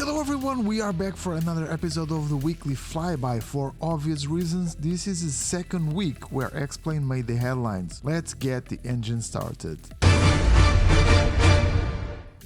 Hello everyone, we are back for another episode of the weekly flyby. For obvious reasons, this is the second week where xplane made the headlines. Let's get the engine started.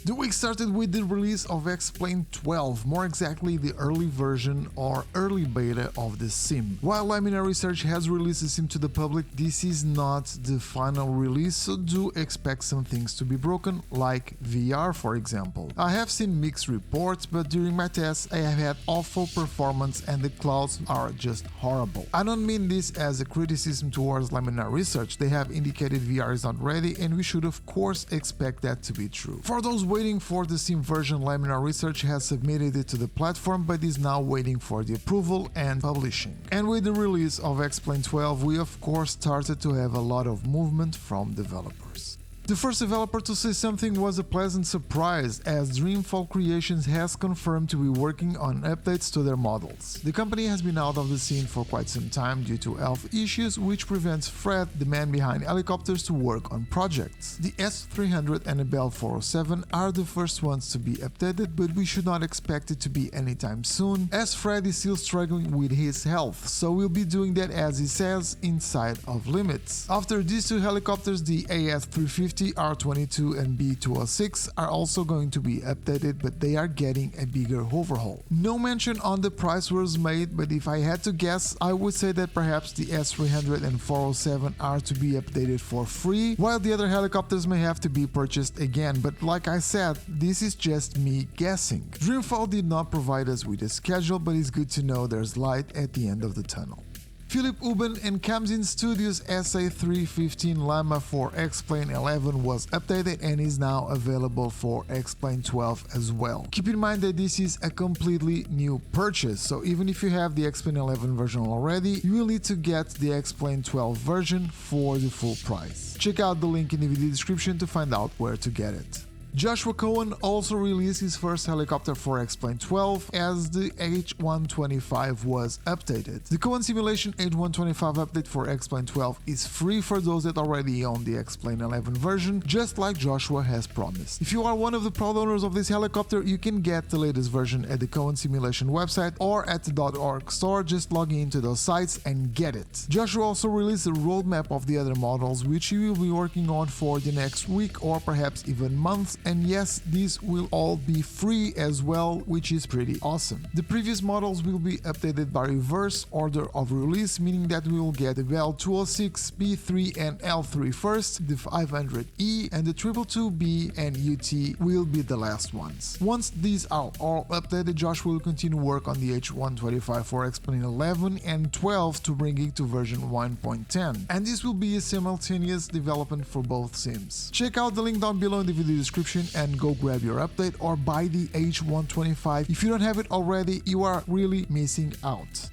The week started with the release of xplane 12, more exactly the early version or early beta of the sim. While Lama Research has released the sim to the public, this is not the final release, so do expect some things to be broken, like VR for example. I have seen mixed reports, but during my tests I have had awful performance and the clouds are just horrible. I don't mean this as a criticism towards Lama Research. They have indicated VR is not ready and we should of course expect that to be true. For those waiting for the sim version, Lama Research has submitted it to the platform but is now waiting for the approval and publishing. And with the release of xplane 12, we of course started to have a lot of movement from developers. The first developer to say something was a pleasant surprise, as DreamFoil Creations has confirmed to be working on updates to their models. The company has been out of the scene for quite some time due to health issues, which prevents Fred, the man behind helicopters, to work on projects. The S300 and the Bell 407 are the first ones to be updated, but we should not expect it to be anytime soon, as Fred is still struggling with his health, so we'll be doing that, as he says, inside of limits. After these two helicopters, the AS350, R22 and B206 are also going to be updated, but they are getting a bigger overhaul. No mention on the price was made, but if I had to guess, I would say that perhaps the S300 and 407 are to be updated for free, while the other helicopters may have to be purchased again, but like I said, this is just me guessing. DreamFoil did not provide us with a schedule, but it's good to know there's light at the end of the tunnel. Philipubben and Khamsinstudios SA315 Lama for xplane 11 was updated and is now available for xplane 12 as well. Keep in mind that this is a completely new purchase, so even if you have the xplane 11 version already, you will need to get the xplane 12 version for the full price. Check out the link in the video description to find out where to get it. Joshua Cowan also released his first helicopter for xplane 12 as the H125 was updated. The Cowan Simulation H125 update for xplane 12 is free for those that already own the xplane 11 version, just like Joshua has promised. If you are one of the proud owners of this helicopter, you can get the latest version at the Cowan Simulation website or at the .org store. Just log into those sites and get it. Joshua also released a roadmap of the other models, which he will be working on for the next week or perhaps even months. And yes, these will all be free as well, which is pretty awesome. The previous models will be updated by reverse order of release, meaning that we will get the Bell 206, B3 and L3 first, the 500E and the 222B and UT will be the last ones. Once these are all updated, Josh will continue work on the H125 for xplane 11 and 12 to bring it to version 1.10, and this will be a simultaneous development for both sims. Check out the link down below in the video description and go grab your update or buy the H125. If you don't have it already, you are really missing out.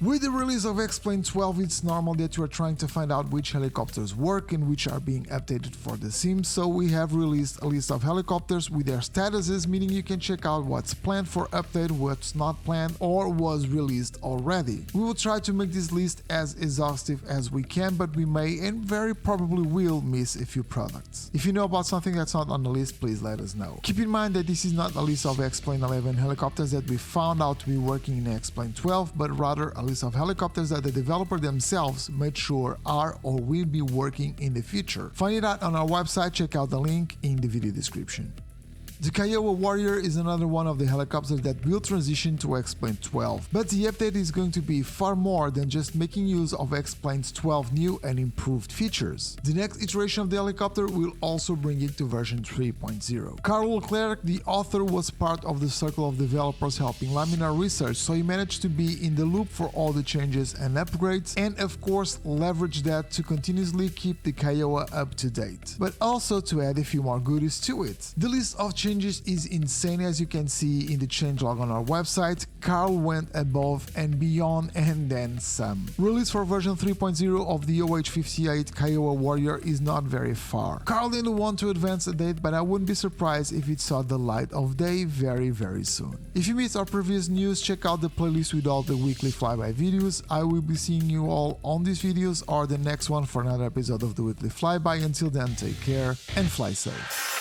With the release of xplane 12, it's normal that you are trying to find out which helicopters work and which are being updated for the sim, so we have released a list of helicopters with their statuses, meaning you can check out what's planned for update, what's not planned, or was released already. We will try to make this list as exhaustive as we can, but we may and very probably will miss a few products. If you know about something that's not on the list, please let us know. Keep in mind that this is not a list of xplane 11 helicopters that we found out to be working in xplane 12, but rather a of helicopters that the developer themselves made sure are or will be working in the future. Find it out on our website, check out the link in the video description. The Kiowa Warrior is another one of the helicopters that will transition to xplane 12, but the update is going to be far more than just making use of xplane's 12 new and improved features. The next iteration of the helicopter will also bring it to version 3.0. Karl Leclerc, the author, was part of the circle of developers helping Lama Research, so he managed to be in the loop for all the changes and upgrades, and of course leverage that to continuously keep the Kiowa up to date, but also to add a few more goodies to it. The list of changes is insane, as you can see in the changelog on our website. Karl went above and beyond and then some. Release for version 3.0 of the OH-58 Kiowa Warrior is not very far. Karl didn't want to advance the date, but I wouldn't be surprised if it saw the light of day very soon. If you missed our previous news, check out the playlist with all the weekly flyby videos. I will be seeing you all on these videos or the next one for another episode of the weekly flyby. Until then, take care and fly safe.